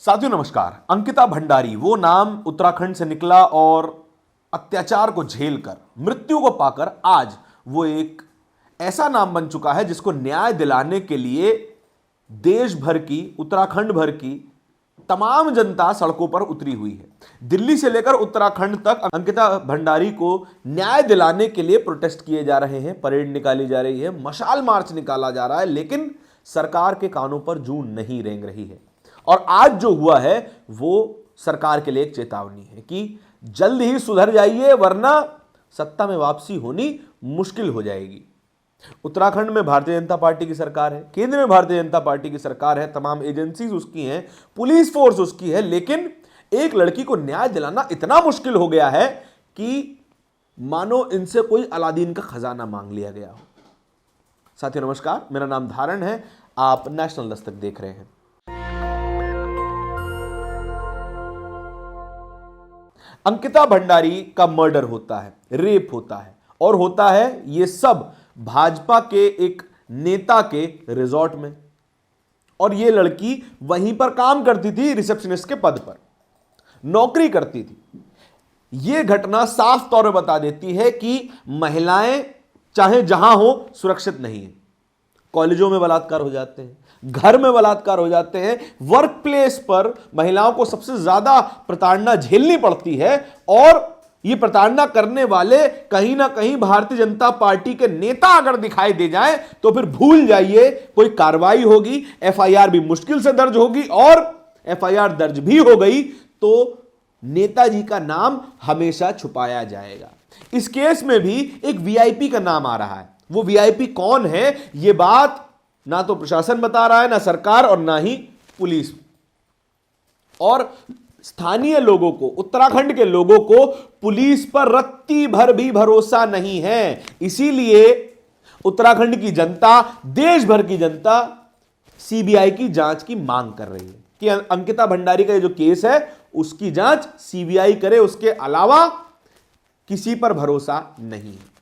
साथियों नमस्कार। अंकिता भंडारी वो नाम उत्तराखंड से निकला और अत्याचार को झेलकर मृत्यु को पाकर आज वो एक ऐसा नाम बन चुका है जिसको न्याय दिलाने के लिए देश भर की, उत्तराखंड भर की तमाम जनता सड़कों पर उतरी हुई है। दिल्ली से लेकर उत्तराखंड तक अंकिता भंडारी को न्याय दिलाने के लिए प्रोटेस्ट किए जा रहे हैं, परेड निकाली जा रही है, मशाल मार्च निकाला जा रहा है, लेकिन सरकार के कानों पर जूं नहीं रेंग रही है। और आज जो हुआ है वो सरकार के लिए एक चेतावनी है कि जल्द ही सुधर जाइए वरना सत्ता में वापसी होनी मुश्किल हो जाएगी। उत्तराखंड में भारतीय जनता पार्टी की सरकार है, केंद्र में भारतीय जनता पार्टी की सरकार है, तमाम एजेंसीज उसकी हैं, पुलिस फोर्स उसकी है, लेकिन एक लड़की को न्याय दिलाना इतना मुश्किल हो गया है कि मानो इनसे कोई अलादीन का खजाना मांग लिया गया हो। साथियों नमस्कार, मेरा नाम धारण है, आप नेशनल दस्तक देख रहे हैं। अंकिता भंडारी का मर्डर होता है, रेप होता है और होता है ये सब भाजपा के एक नेता के रिजॉर्ट में। और ये लड़की वहीं पर काम करती थी, रिसेप्शनिस्ट के पद पर नौकरी करती थी। यह घटना साफ तौर पर बता देती है कि महिलाएं चाहे जहां हो सुरक्षित नहीं है। कॉलेजों में बलात्कार हो जाते हैं, घर में बलात्कार हो जाते हैं, वर्क प्लेस पर महिलाओं को सबसे ज्यादा प्रताड़ना झेलनी पड़ती है। और ये प्रताड़ना करने वाले कहीं ना कहीं भारतीय जनता पार्टी के नेता अगर दिखाई दे जाएं तो फिर भूल जाइए कोई कार्रवाई होगी, एफआईआर भी मुश्किल से दर्ज होगी, और एफआईआर दर्ज भी हो गई तो नेताजी का नाम हमेशा छुपाया जाएगा। इस केस में भी एक वीआईपी का नाम आ रहा है। वो वीआईपी कौन है ये बात ना तो प्रशासन बता रहा है, ना सरकार और ना ही पुलिस। और स्थानीय लोगों को, उत्तराखंड के लोगों को पुलिस पर रत्ती भर भी भरोसा नहीं है। इसीलिए उत्तराखंड की जनता, देश भर की जनता सीबीआई की जांच की मांग कर रही है कि अंकिता भंडारी का जो केस है उसकी जांच सीबीआई करे, उसके अलावा किसी पर भरोसा नहीं है।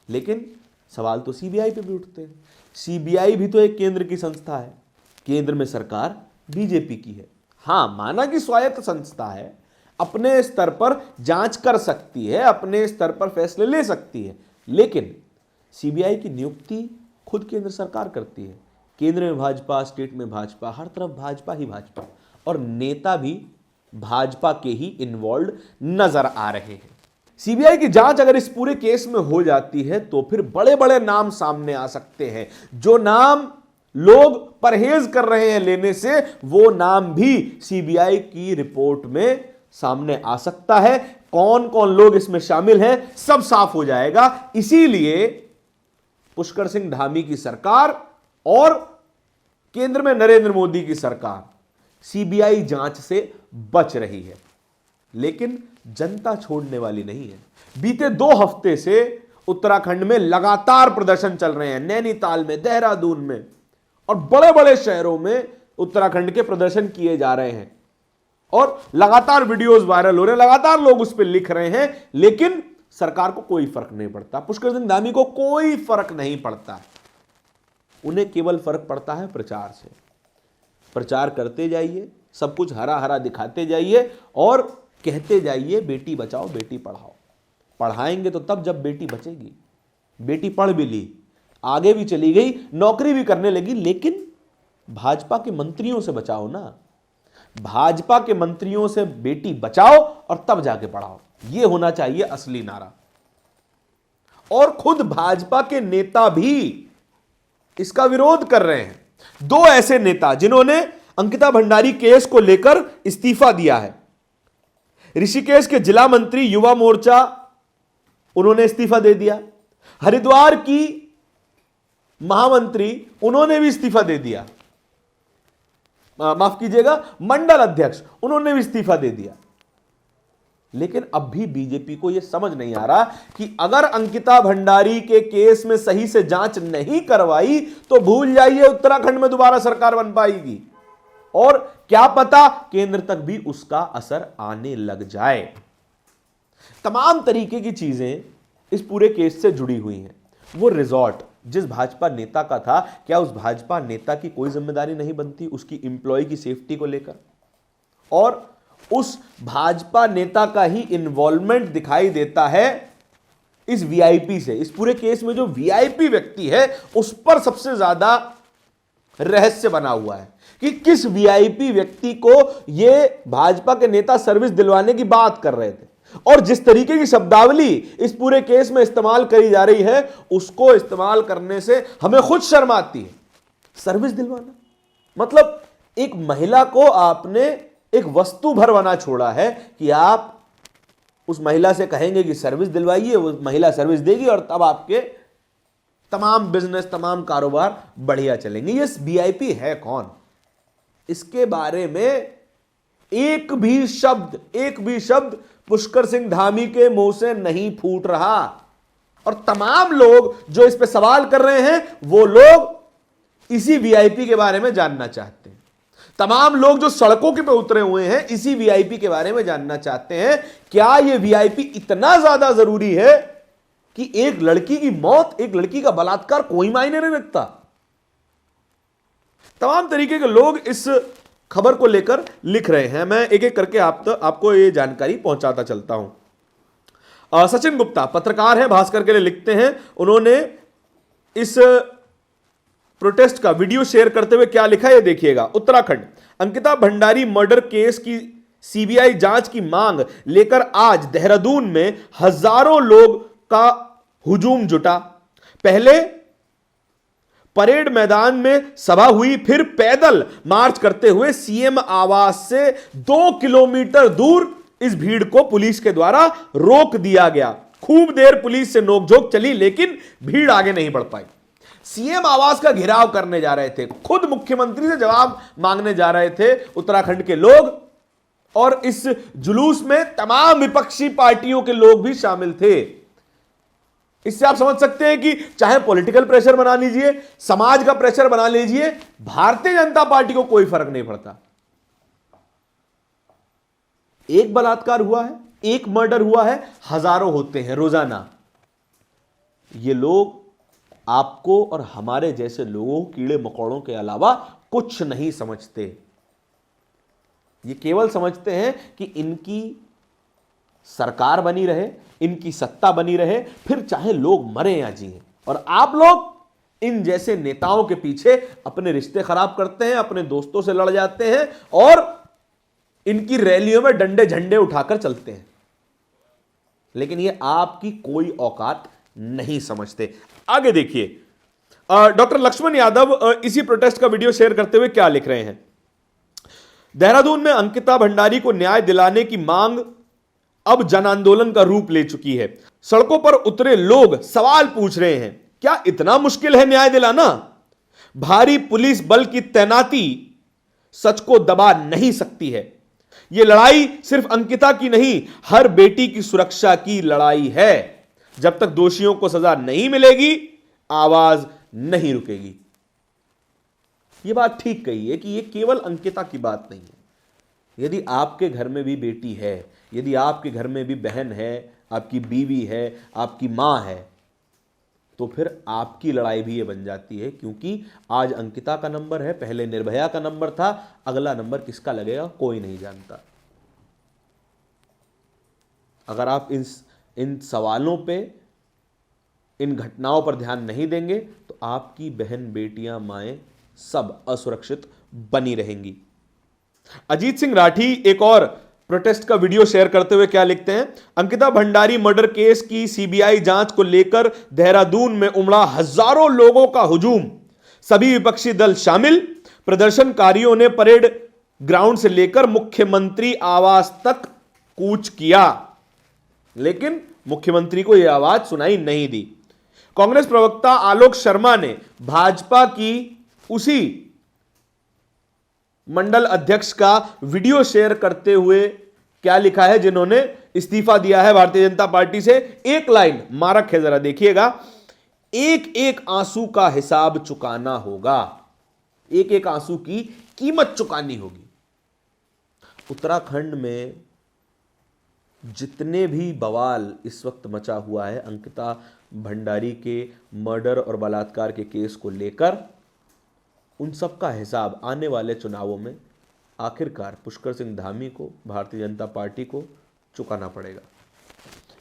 लेकिन सवाल तो सीबीआई पे भी उठते हैं। सीबीआई भी तो एक केंद्र की संस्था है, केंद्र में सरकार बीजेपी की है। हां, माना कि स्वायत्त संस्था है, अपने स्तर पर जांच कर सकती है, अपने स्तर पर फैसले ले सकती है, लेकिन सीबीआई की नियुक्ति खुद केंद्र सरकार करती है। केंद्र में भाजपा, स्टेट में भाजपा, हर तरफ भाजपा ही भाजपा, और नेता भी भाजपा के ही इन्वॉल्व नजर आ रहे हैं। सीबीआई की जांच अगर इस पूरे केस में हो जाती है तो फिर बड़े बड़े नाम सामने आ सकते हैं। जो नाम लोग परहेज कर रहे हैं लेने से, वो नाम भी सीबीआई की रिपोर्ट में सामने आ सकता है। कौन कौन लोग इसमें शामिल हैं सब साफ हो जाएगा। इसीलिए पुष्कर सिंह धामी की सरकार और केंद्र में नरेंद्र मोदी की सरकार सीबीआई जांच से बच रही है, लेकिन जनता छोड़ने वाली नहीं है। बीते 2 हफ्ते से उत्तराखंड में लगातार प्रदर्शन चल रहे हैं, नैनीताल में, देहरादून में और बड़े बड़े शहरों में उत्तराखंड के प्रदर्शन किए जा रहे हैं और लगातार वीडियोस वायरल हो रहे हैं, लगातार लोग उस पर लिख रहे हैं, लेकिन सरकार को कोई फर्क नहीं पड़ता। पुष्कर सिंह धामी को कोई फर्क नहीं पड़ता। उन्हें केवल फर्क पड़ता है प्रचार से। प्रचार करते जाइए, सब कुछ हरा हरा दिखाते जाइए और कहते जाइए बेटी बचाओ बेटी पढ़ाओ। पढ़ाएंगे तो तब जब बेटी बचेगी। बेटी पढ़ भी ली, आगे भी चली गई, नौकरी भी करने लगी, लेकिन भाजपा के मंत्रियों से बचाओ ना। भाजपा के मंत्रियों से बेटी बचाओ और तब जाके पढ़ाओ। यह होना चाहिए असली नारा। और खुद भाजपा के नेता भी इसका विरोध कर रहे हैं। 2 ऐसे नेता जिन्होंने अंकिता भंडारी केस को लेकर इस्तीफा दिया है। ऋषिकेश के जिला मंत्री युवा मोर्चा, उन्होंने इस्तीफा दे दिया। हरिद्वार की महामंत्री, उन्होंने भी इस्तीफा दे दिया। माफ कीजिएगा, मंडल अध्यक्ष, उन्होंने भी इस्तीफा दे दिया। लेकिन अब भी बीजेपी को यह समझ नहीं आ रहा कि अगर अंकिता भंडारी के केस में सही से जांच नहीं करवाई तो भूल जाइए उत्तराखंड में दोबारा सरकार बन पाएगी, और क्या पता केंद्र तक भी उसका असर आने लग जाए। तमाम तरीके की चीजें इस पूरे केस से जुड़ी हुई हैं। वो रिजॉर्ट जिस भाजपा नेता का था, क्या उस भाजपा नेता की कोई जिम्मेदारी नहीं बनती उसकी एम्प्लॉय की सेफ्टी को लेकर? और उस भाजपा नेता का ही इन्वॉल्वमेंट दिखाई देता है इस वीआईपी से। इस पूरे केस में जो वीआईपी व्यक्ति है उस पर सबसे ज्यादा रहस्य बना हुआ है कि किस वीआईपी व्यक्ति को यह भाजपा के नेता सर्विस दिलवाने की बात कर रहे थे, और जिस तरीके की शब्दावली इस पूरे केस में इस्तेमाल करी जा रही है उसको इस्तेमाल करने से हमें खुद शर्म आती है। सर्विस दिलवाना मतलब एक महिला को आपने एक वस्तु भर बना छोड़ा है कि आप उस महिला से कहेंगे कि सर्विस दिलवाइए, वो महिला सर्विस देगी और तब आपके तमाम बिजनेस, तमाम कारोबार बढ़िया चलेंगे। ये वीआईपी है कौन? इसके बारे में एक भी शब्द पुष्कर सिंह धामी के मुंह से नहीं फूट रहा, और तमाम लोग जो इस पे सवाल कर रहे हैं वो लोग इसी वीआईपी के बारे में जानना चाहते हैं। तमाम लोग जो सड़कों के पे उतरे हुए हैं इसी वीआईपी के बारे में जानना चाहते हैं। क्या यह वीआईपी इतना ज्यादा जरूरी है कि एक लड़की की मौत, एक लड़की का बलात्कार कोई मायने नहीं रखता? तमाम तरीके के लोग इस खबर को लेकर लिख रहे हैं। मैं एक एक करके आपको ये जानकारी पहुंचाता चलता हूं। सचिन गुप्ता पत्रकार हैं, भास्कर के लिए लिखते हैं। उन्होंने इस प्रोटेस्ट का वीडियो शेयर करते हुए क्या लिखा है, ये देखिएगा। उत्तराखंड, अंकिता भंडारी मर्डर केस की सीबीआई जांच की मांग लेकर आज देहरादून में हजारों लोग का हुजूम जुटा। पहले परेड मैदान में सभा हुई, फिर पैदल मार्च करते हुए सीएम आवास से 2 किलोमीटर दूर इस भीड़ को पुलिस के द्वारा रोक दिया गया। खूब देर पुलिस से नोकझोंक चली लेकिन भीड़ आगे नहीं बढ़ पाई। सीएम आवास का घेराव करने जा रहे थे, खुद मुख्यमंत्री से जवाब मांगने जा रहे थे उत्तराखंड के लोग, और इस जुलूस में तमाम विपक्षी पार्टियों के लोग भी शामिल थे। इससे आप समझ सकते हैं कि चाहे पॉलिटिकल प्रेशर बना लीजिए, समाज का प्रेशर बना लीजिए, भारतीय जनता पार्टी को कोई फर्क नहीं पड़ता। एक बलात्कार हुआ है, एक मर्डर हुआ है, हजारों होते हैं रोजाना। ये लोग आपको और हमारे जैसे लोगों, कीड़े मकोड़ों के अलावा कुछ नहीं समझते। ये केवल समझते हैं कि इनकी सरकार बनी रहे, इनकी सत्ता बनी रहे, फिर चाहे लोग मरे या जिए। और आप लोग इन जैसे नेताओं के पीछे अपने रिश्ते खराब करते हैं, अपने दोस्तों से लड़ जाते हैं और इनकी रैलियों में डंडे झंडे उठाकर चलते हैं, लेकिन ये आपकी कोई औकात नहीं समझते। आगे देखिए, डॉक्टर लक्ष्मण यादव इसी प्रोटेस्ट का वीडियो शेयर करते हुए क्या लिख रहे हैं। देहरादून में अंकिता भंडारी को न्याय दिलाने की मांग अब जन आंदोलन का रूप ले चुकी है। सड़कों पर उतरे लोग सवाल पूछ रहे हैं, क्या इतना मुश्किल है न्याय दिलाना? भारी पुलिस बल की तैनाती सच को दबा नहीं सकती है। यह लड़ाई सिर्फ अंकिता की नहीं, हर बेटी की सुरक्षा की लड़ाई है। जब तक दोषियों को सजा नहीं मिलेगी, आवाज नहीं रुकेगी। यह बात ठीक कही है कि यह केवल अंकिता की बात नहीं है। यदि आपके घर में भी बेटी है, यदि आपके घर में भी बहन है, आपकी बीवी है, आपकी मां है, तो फिर आपकी लड़ाई भी ये बन जाती है। क्योंकि आज अंकिता का नंबर है, पहले निर्भया का नंबर था, अगला नंबर किसका लगेगा कोई नहीं जानता। अगर आप इन सवालों पे, इन घटनाओं पर ध्यान नहीं देंगे तो आपकी बहन, बेटियां, माएं सब असुरक्षित बनी रहेंगी। अजीत सिंह राठी एक और प्रोटेस्ट का वीडियो शेयर करते हुए क्या लिखते हैं। अंकिता भंडारी मर्डर केस की सीबीआई जांच को लेकर देहरादून में उमड़ा हजारों लोगों का हुजूम, सभी विपक्षी दल शामिल। प्रदर्शनकारियों ने परेड ग्राउंड से लेकर मुख्यमंत्री आवास तक कूच किया, लेकिन मुख्यमंत्री को यह आवाज सुनाई नहीं दी। कांग्रेस प्रवक्ता आलोक शर्मा ने भाजपा की उसी मंडल अध्यक्ष का वीडियो शेयर करते हुए क्या लिखा है, जिन्होंने इस्तीफा दिया है भारतीय जनता पार्टी से। एक लाइन मारक है, जरा देखिएगा। एक एक आंसू का हिसाब चुकाना होगा, एक एक आंसू की कीमत चुकानी होगी। उत्तराखंड में जितने भी बवाल इस वक्त मचा हुआ है अंकिता भंडारी के मर्डर और बलात्कार के केस को लेकर, उन सब का हिसाब आने वाले चुनावों में आखिरकार पुष्कर सिंह धामी को, भारतीय जनता पार्टी को चुकाना पड़ेगा।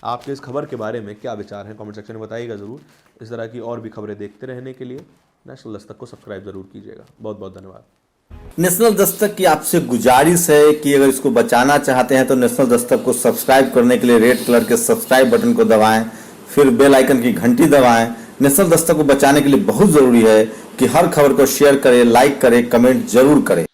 आपके इस खबर के बारे में क्या विचार हैं, कमेंट सेक्शन में बताइएगा ज़रूर। इस तरह की और भी खबरें देखते रहने के लिए नेशनल दस्तक को सब्सक्राइब जरूर कीजिएगा। बहुत बहुत धन्यवाद। नेशनल दस्तक की आपसे गुजारिश है कि अगर इसको बचाना चाहते हैं तो नेशनल दस्तक को सब्सक्राइब करने के लिए रेड कलर के सब्सक्राइब बटन को दबाएं, फिर बेल आइकन की घंटी दबाएं। नेशनल दस्तक को बचाने के लिए बहुत जरूरी है कि हर खबर को शेयर करें, लाइक करें, कमेंट जरूर करें।